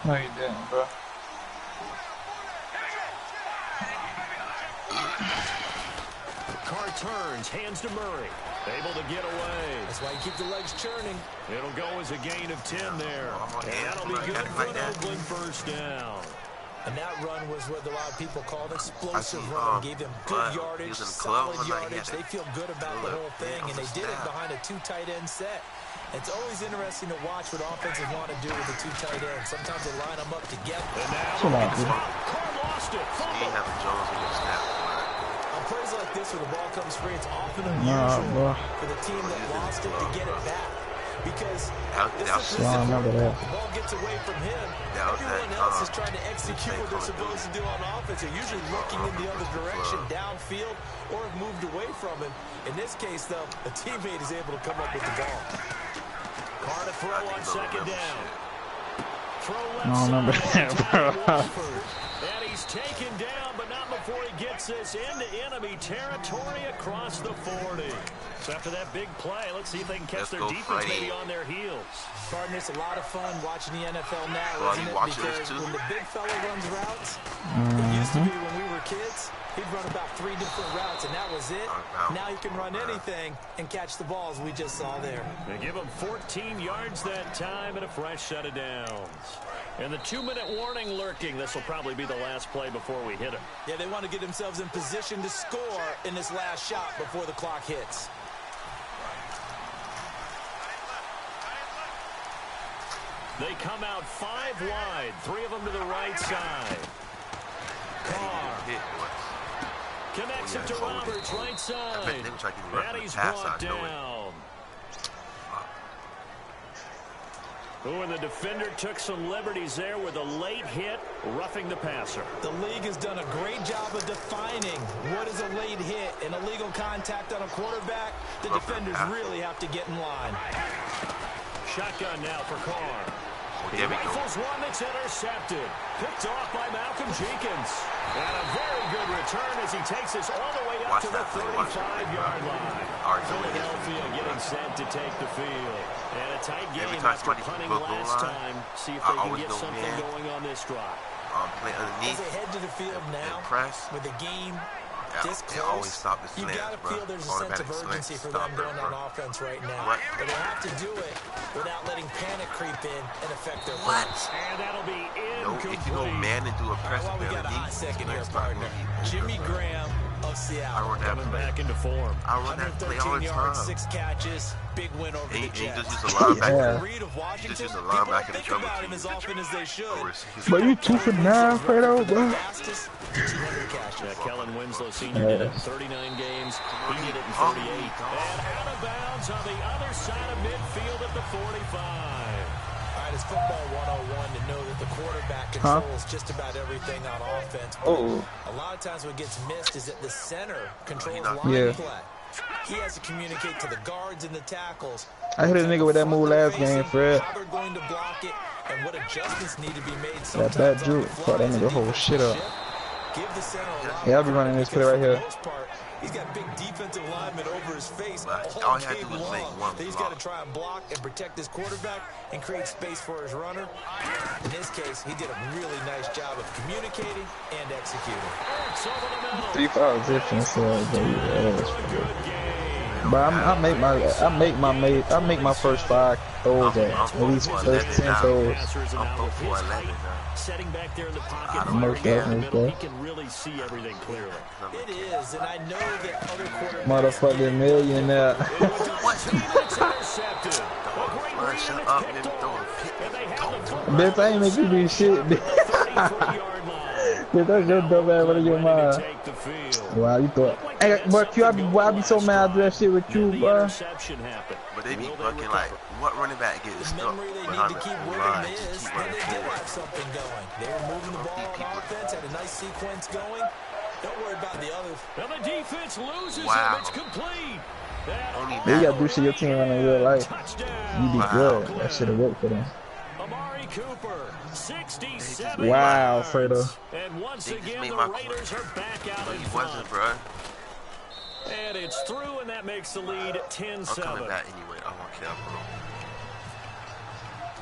No, you didn't, bro. Carr turns, hands to Murray. Able to get away. That's why you keep the legs churning. It'll go as a gain of 10 there. And that'll be good for an Oakland first down. And that run was what a lot of people call an explosive run. Gave them good yardage, solid yardage. They feel good about the whole thing, and they did it behind a 2 tight end set. It's always interesting to watch what offenses want to do with the 2 tight ends. Sometimes they line them up together. And now, Carr lost it. On plays like this where the ball comes free, it's often unusual for the team that lost it to get it back. Because this is the ball gets away from him. Everyone else is trying to execute what they're supposed to do on offense. They're usually looking in the other direction, downfield, or have moved away from him. In this case, though, a teammate is able to come up with the ball. Carr to throw on second down. Throw left side. And he's taken down, but not before he gets this into enemy territory across the 40. So after that big play, let's see if they can catch their defense maybe on their heels. Pardon, it's a lot of fun watching the NFL now, isn't it? Because when the big fella runs routes, it used to be when we were kids, he'd run about 3 different routes, and that was it. Now he can run anything and catch the balls we just saw there. They give him 14 yards that time and a fresh set of downs. And the 2-minute warning lurking. This will probably be the last play before we hit him. Yeah, they want to get themselves in position to score in this last shot before the clock hits. They come out 5 wide, 3 of them to the right side. Carr connects it to Roberts, right side. And he's brought down. Oh, and the defender took some liberties there with a late hit, roughing the passer. The league has done a great job of defining what is a late hit. An illegal contact on a quarterback, the defenders really have to get in line. Shotgun now for Carr. He rifles one that's intercepted. Picked off by Malcolm Jenkins. And a very good return as he takes this all the way up to the 35-yard line. Philadelphia getting set to take the field. And a tight game after punting last time. See if they can get something going on this drive. As they head to the field now, with the game this close, you got to feel there's a sense of urgency for them going on offense right now. But they have to do it without letting panic creep in and affect their plans. And that'll be incomplete. If you go man and do a press, we got a hot second here, partner. Jimmy Graham of Seattle coming back into form. I run that play all the time. 6 catches, big win over the Jets. He just used a linebacker. Reed of Washington, Just a linebacker to trouble him as often as they should. But you 2 for 9, Fredo, bro. Yeah, Kellen Winslow Sr. did it in 39 games. He did it in 38. And out of bounds on the other side of midfield at the 45. All right, it's football 101 to know that the quarterback controls just about everything on offense. A lot of times what gets missed is that the center controls line play. He has to communicate to the guards and the tackles. I hit a nigga with that move last game, Fred. How they're going to block it and what adjustments need to be made. That bad juke. Fuck that nigga whole shit up. Give the center a lot. Yeah, I'll be running this play right here. He's got big defensive linemen over his face all he had to do was make one He's got to try and block and protect his quarterback and create space for his runner. In this case, he did a really nice job of communicating and executing. 3 fouls difference, but I make my first 5 throws at least first 10 throws. I'm 4-11 now. Setting back there in the pocket, Most definitely, he can really see everything clearly. It is, and I know that other quarterbacks. Motherfucking millionaire. Bitch, I ain't make you do shit, bitch. Bitch, that's your dumb ass out of your mind. Wow, you thought. Hey, but Q, I be so mad at that shit with you, bro. But they be fucking like, what running back gets stuck behind the line to keep running forward? Something going. They were moving the ball on offense, had a nice sequence going. Don't worry about the others. Well, the defense loses him. It's complete. You gotta do shit your team running in real life. You be good. That shit'll work for them. Amari Cooper, 67 wow, Fredo. And once again, the Raiders are back out in front. Bro. And it's through, and that makes the lead 10-7. I'm coming back anyway. I don't care, bro.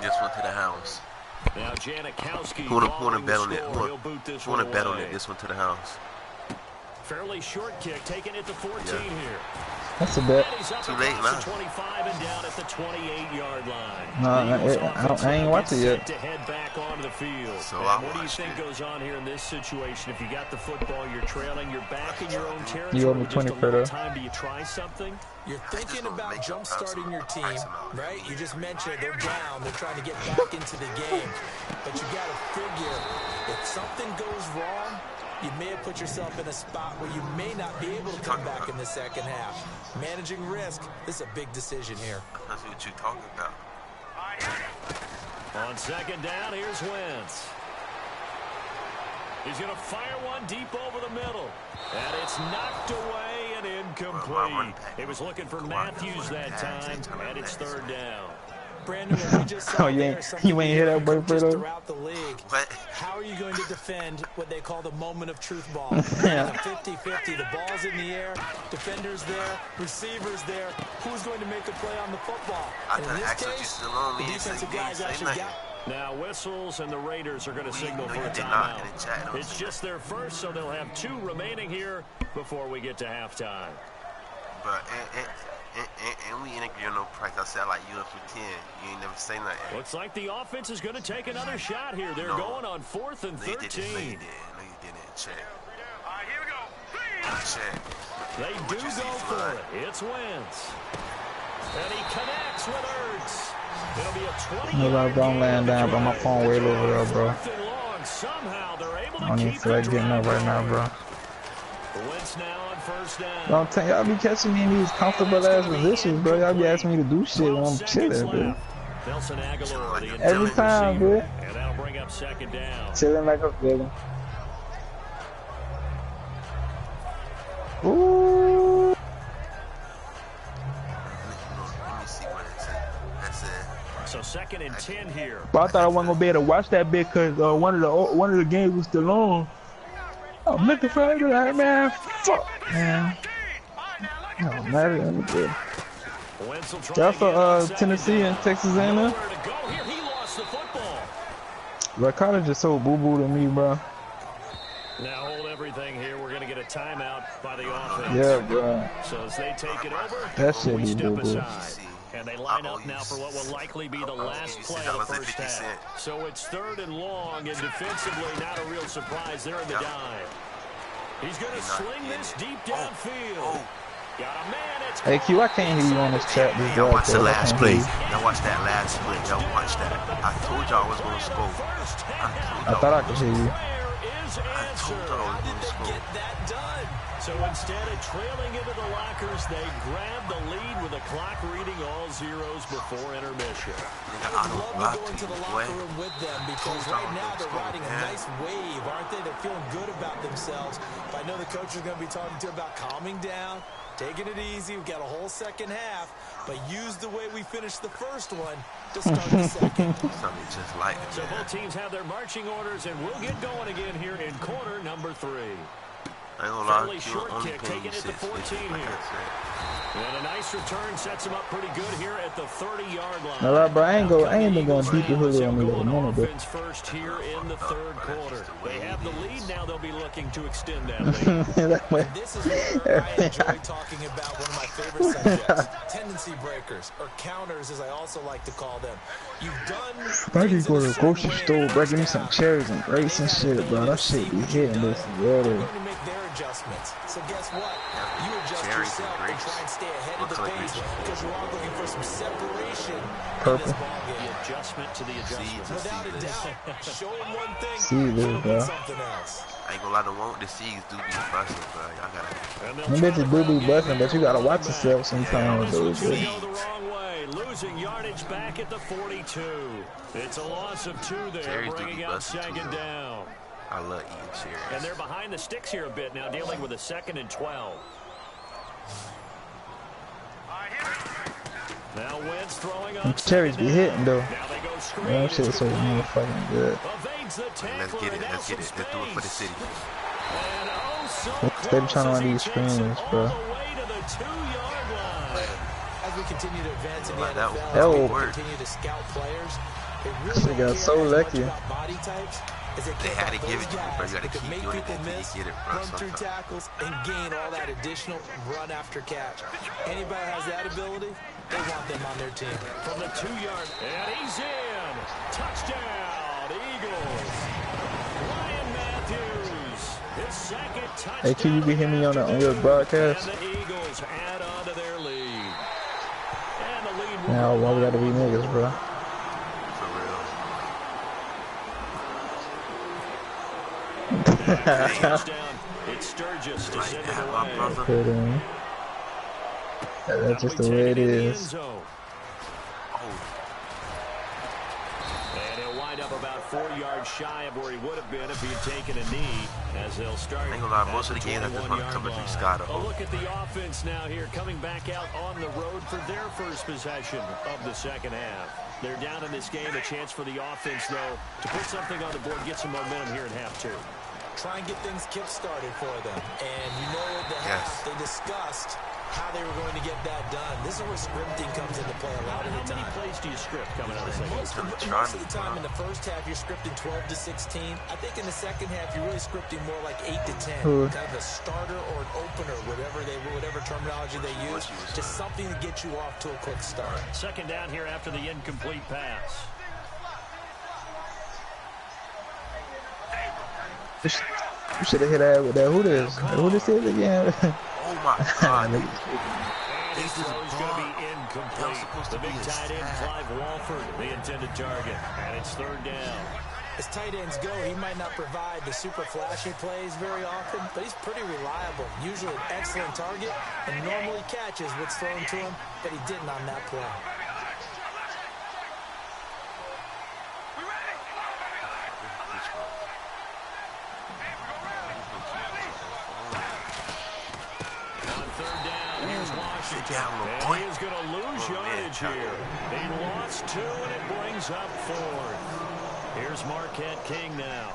Just went to the house. Now Janikowski. Who wanna bet on it? Who wanna bet on it? This one to the house. Fairly short kick, taking it to 14 here. That's a bet. Too late now. 25 and down at the 28-yard line. No, I ain't watched it yet. To head back onto the field. So what do you think goes on here in this situation? If you got the football, you're trailing, you're back in your own territory. You owe me 20 for that. Time, do you try something? You're thinking about jump-starting your team, right? You just mentioned they're down. They're trying to get back into the game. But you got to figure, if something goes wrong, you may have put yourself in a spot where you may not be able to come back in the second half. Managing risk, this is a big decision here. That's what you're talking about. On second down, here's Wentz. He's going to fire one deep over the middle. And it's knocked away and incomplete. He was looking for Matthews that time, and it's third down. Brandon, what we just saw you ain't hear that boy, Fredo? Throughout the league. How are you going to defend what they call the moment of truth ball? Yeah. 50-50, the ball's in the air, defenders there, receivers there. Who's going to make a play on the football? And in this case, the defensive guys actually got. Now whistles and the Raiders are going to signal for a timeout. It's just their first, so they'll have 2 remaining here before we get to halftime. But and we ain't agree on no price. I said like you up for 10. You ain't never say nothing. Looks like the offense is going to take another shot here. They're going on 4th and 13. No, you didn't. Check. Here we go. Check. They do go for it. It's Wentz. And he connects with Ertz. It'll be a 20. Nobody don't land down, but my phone way over there, bro. Somehow they're able to I don't even feel like getting up right now, bro. Wentz now on first down. Don't tell y'all be catching me in these comfortable ass positions, bro. Y'all be asking me to do shit when I'm chilling, bro. Every time, bro. And that'll bring up second down. Chilling like a villain. Ooh. Let me see what it said. That's it. So 2nd and 10 here. But I thought I wasn't gonna be able to watch that bit because one of the games was still on. I'm looking for it, man. Fuck, man. No matter. Y'all for Tennessee and Texas A&M? Bro, college is so boo-boo to me, bro. Now hold everything here. We're gonna get a timeout by the offense. Yeah, bro. So as they take it over, that shit we be step boo-boo. aside. And they line up now for what will likely be the last play of the first half. So it's 3rd and long, and defensively not a real surprise. They're in the dive. He's going to sling this deep downfield. Got a man. It's hey, Q, I can't hear you on this chat. Y'all watch the last play. Y'all watch that last play. Y'all watch that. I told y'all I was going to score. I thought I could hear you. I told y'all I was going to score. So instead of trailing into the lockers, they grab the lead with the clock reading all zeros before intermission. I would love to go into the locker room with them because right now they're riding a nice wave, aren't they? They're feeling good about themselves. But I know the coach is going to be talking to them about calming down, taking it easy. We've got a whole second half, but use the way we finished the first one to start the second. Just like it, so both teams have their marching orders, and we'll get going again here in quarter number 3. Fairly short kick, taking it to 14 here. And a nice return sets him up pretty good here at the 30-yard line. All right, bro, I ain't been going deep in hoodie on me like a minute, bro. First here in the 3rd quarter. They have the lead now. They'll be looking to extend that lead. This is where I enjoy talking about one of my favorite subjects, tendency breakers, or counters, as I also like to call them. You've done. I could go to the grocery store, breaking me some cherries and grapes and shit, bro. That shit be hitting this, yo. Adjustments. So guess what? You adjust yourself and try and stay ahead of the pace because you are looking for some separation in this ball game. The adjustment to the adjustment. Without a doubt. Show them one thing, see this, bro. Something else. I ain't gonna lie, the C's do be busting, bro. Y'all gotta. Them bitches do be busting, but you gotta watch yourself sometimes, though, bro. Losing yardage back at the 42. It's a loss of 2 there, bringing out second down. I love eating cherries. And they're behind the sticks here a bit now, dealing with a 2nd and 12. Now Wentz throwing up. Cherries be hitting, though. Now they go screen. That shit's so motherfucking good. Let's get it. Let's do it for the city. They be trying to run these screens, bro. As we continue to advance in the NFL, as we continue to scout players, They got so lucky. Body types. They had to give it to you, bro. You gotta keep doing it until you get it, bro. Run through tackles and gain all that additional run after catch. Anybody has that ability, they want them on their team. From the 2-yard, and he's in. Touchdown, Eagles. Ryan Matthews, his second touchdown. Hey, can you be hearing me on your broadcast? And the Eagles add on to their lead. And the lead. Now, why we gotta be niggas, bro? It's Sturgis to send it away. That's just the way it is. And he'll wind up about 4 yards shy of where he would have been if he had taken a knee, as they'll start. I ain't gonna lie, most of the games I just want to come through Scott. A look at the offense now here, coming back out on the road for their first possession of the second half. They're down in this game, a chance for the offense, though, to put something on the board, get some momentum here in half 2. Try and get things kick-started for them. And you know at the half, they discussed how they were going to get that done. This is where scripting comes into play a lot of the time. How many plays do you script coming out of the second half? Most of the time in the first half, you're scripting 12 to 16. I think in the second half, you're really scripting more like 8 to 10. Kind of a starter or an opener, whatever terminology they use. Just something to get you off to a quick start. Second down here after the incomplete pass. You should have hit that with that. Who this is again? Oh my God. This is going to be incomplete. The big tight end, Clive Walford, the intended target. And it's third down. As tight ends go, he might not provide the super flashy plays very often, but he's pretty reliable. Usually an excellent target and normally catches what's thrown to him, but he didn't on that play. And he is going to lose yardage here. He lost 2, and it brings up 4th. Here's Marquette King now,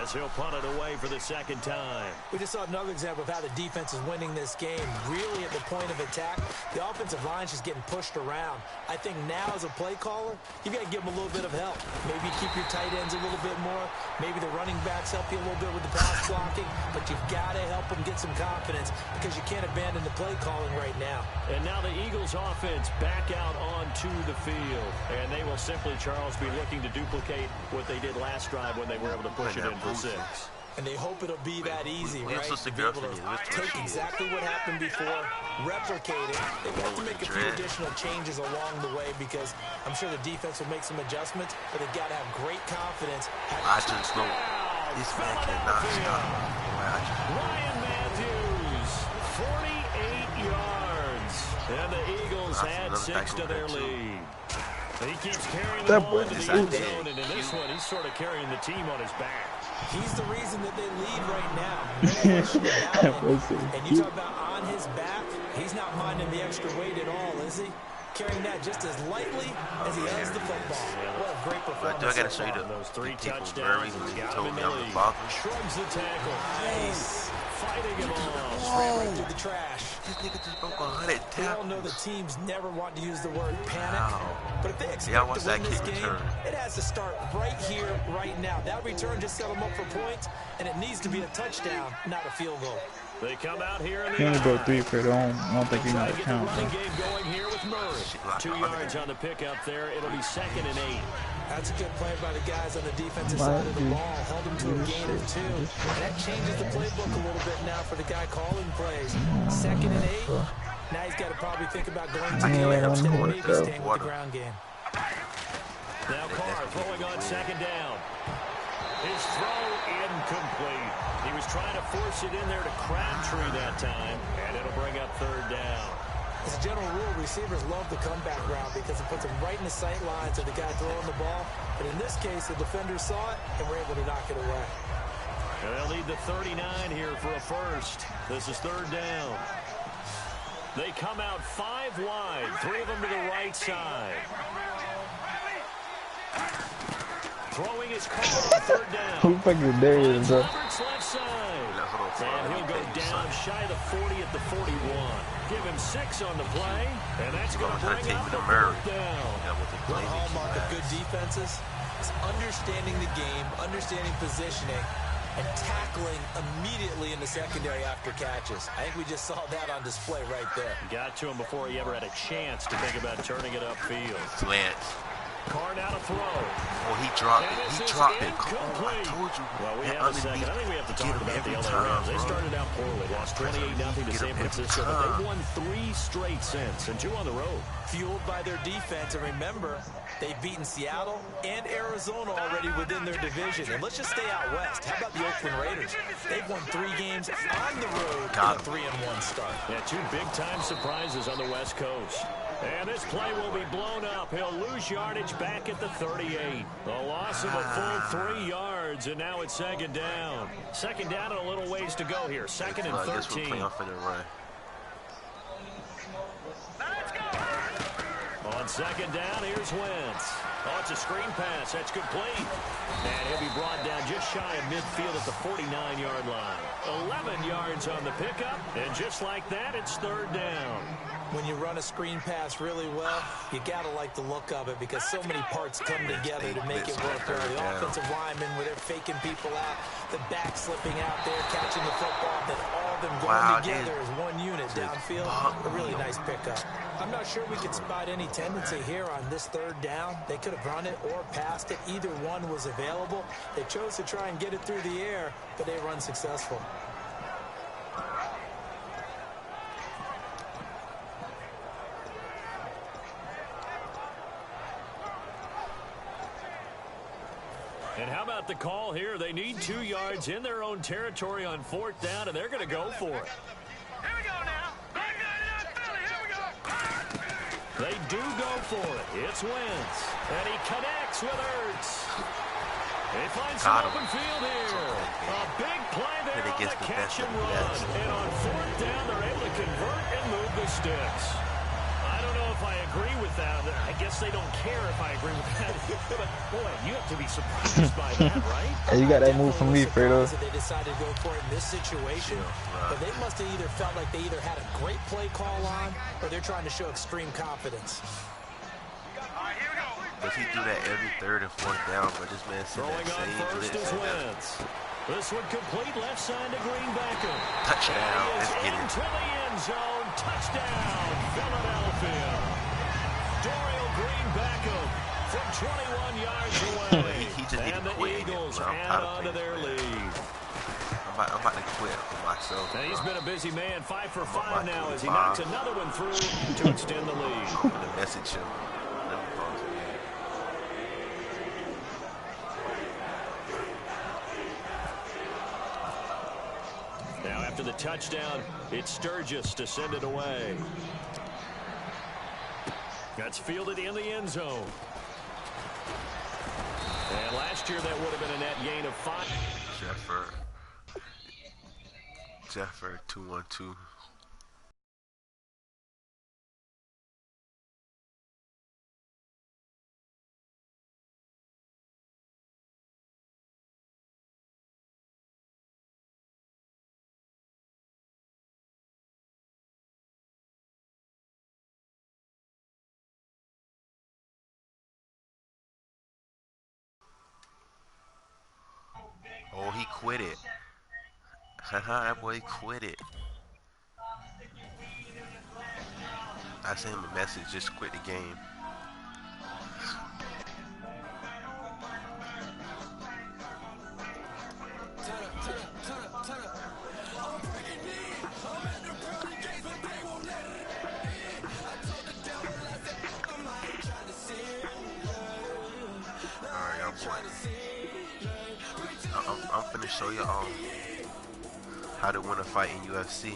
as he'll punt it away for the second time. We just saw another example of how the defense is winning this game. Really at the point of attack, the offensive line is just getting pushed around. I think now as a play caller, you've got to give them a little bit of help. Maybe keep your tight ends a little bit more. Maybe the running backs help you a little bit with the pass blocking. But you've got to help them get some confidence because you can't abandon the play calling right now. And now the Eagles offense back out onto the field. And they will simply, Charles, be looking to duplicate what they did last drive when they were able to push it in for 6. And they hope it'll be that easy, right? To be able to take exactly what happened before, replicate it. They've got to make a few additional changes along the way because I'm sure the defense will make some adjustments, but they've got to have great confidence. I just know this man cannot stop. Ryan Matthews, 48 yards. And the Eagles add 6 to their lead. He keeps carrying the ball into the end zone, and in this one, he's sort of carrying the team on his back. He's the reason that they lead right now. And you talk about on his back, he's not minding the extra weight at all, is he? Carrying that just as lightly as he does the football. What a great performance. I gotta show you those 3 touchdowns. He told me I'm the father. Shrugs the tackle. Nice. Fighting him off. Straight right through the trash. This nigga just broke 100 tackles. We all know the teams never want to use the word panic. But if they expect to win this game, it has to start right here, right now. That return just set them up for points, and it needs to be a touchdown, not a field goal. They come out here in the he only broke 3 for it. I don't think he's going to count. Game going here with Murray. 2 yards on the pickup there. It'll be 2nd and 8. That's a good play by the guys on the defensive side of the ball. Held him to a gain of 2. And that changes the playbook a little bit now for the guy calling plays. 2nd and 8. Now he's got to probably think about going to the instead of maybe staying with the ground game. Now Carr throwing on 2nd down. His throw incomplete. He was trying to force it in there to Crabtree that time, and it'll bring up 3rd down. As a general rule, receivers love the comeback route because it puts them right in the sight lines of the guy throwing the ball. But in this case, the defenders saw it and were able to knock it away. And they'll need the 39 here for a first. This is 3rd down. They come out 5 wide, 3 of them to the right side. Throwing his car on 3rd down. Who fucking dares, bro? Left side. And he'll go down shy of the 40 at the 41. Give him 6 on the play, and that's going to bring up the fourth down. One hallmark of good defenses is understanding the game, understanding positioning, and tackling immediately in the secondary after catches. I think we just saw that on display right there. Got to him before he ever had a chance to think about turning it upfield. Slants. Carr now to throw. Oh, he dropped it. He dropped it. I told you. Well, we have a second. I think we have to talk about the LA Rams. They started out poorly. Lost 28-0 to San Francisco, but they've won 3 straight since, and 2 on the road. Fueled by their defense, and remember, they've beaten Seattle and Arizona already within their division. And let's just stay out west. How about the Oakland Raiders? They've won 3 games on the road with a 3-1 start. Yeah, 2 big-time surprises on the West Coast. And this play will be blown up. He'll lose yardage back at the 38. A loss of a full 3 yards, and now it's second down. Second down and a little ways to go here. Second and 13. On second down, here's Wentz. Oh, it's a screen pass. That's complete. And he'll be brought down just shy of midfield at the 49-yard line. 11 yards on the pickup, and just like that, it's third down. When you run a screen pass really well, you got to like the look of it because so many parts come together to make it work well. The offensive linemen, where they're faking people out, the back slipping out there, catching the football, then all of them going together as one unit downfield. A really nice pickup. I'm not sure we could spot any tendency here on this third down. They could have run it or passed it. Either one was available. They chose to try and get it through the air, but they run successful. And how about the call here? They need 2 yards in their own territory on 4th down, and they're going to go for it. Here we go now. Here we go. They do go for it. It's Wentz. And he connects with Ertz. He finds some open field here. A big play there on the catch and run. And on 4th down, they're able to convert and move the sticks. I don't know if I agree with that. I guess they don't care if I agree with that. But, boy, you have to be surprised by that, right? Hey, you got that move from me, Fredo. They decided to go for it in this situation. But they must have either felt like they either had a great play call on or they're trying to show extreme confidence. Does he do that every 3rd and 4th down? But this man said that same blitz. This one complete left side to Greenbacker. Touchdown. Let's get it. Into the end zone. Touchdown, Philadelphia. Dorial Greenbacker from 21 yards away. he just and the Eagles add on to their lead. I'm about to quit for myself. And he's been a busy man. 5 for 5 now as he knocks another one through to extend the lead. The message him. Now after the touchdown, it's Sturgis to send it away. That's fielded in the end zone. And last year that would have been a net gain of 5. Jeffer 2-1-2. Oh, he quit it. Haha, that boy quit it. I sent him a message, just quit the game. Alright, y'all boy. I'm finna show y'all how to win a fight in UFC.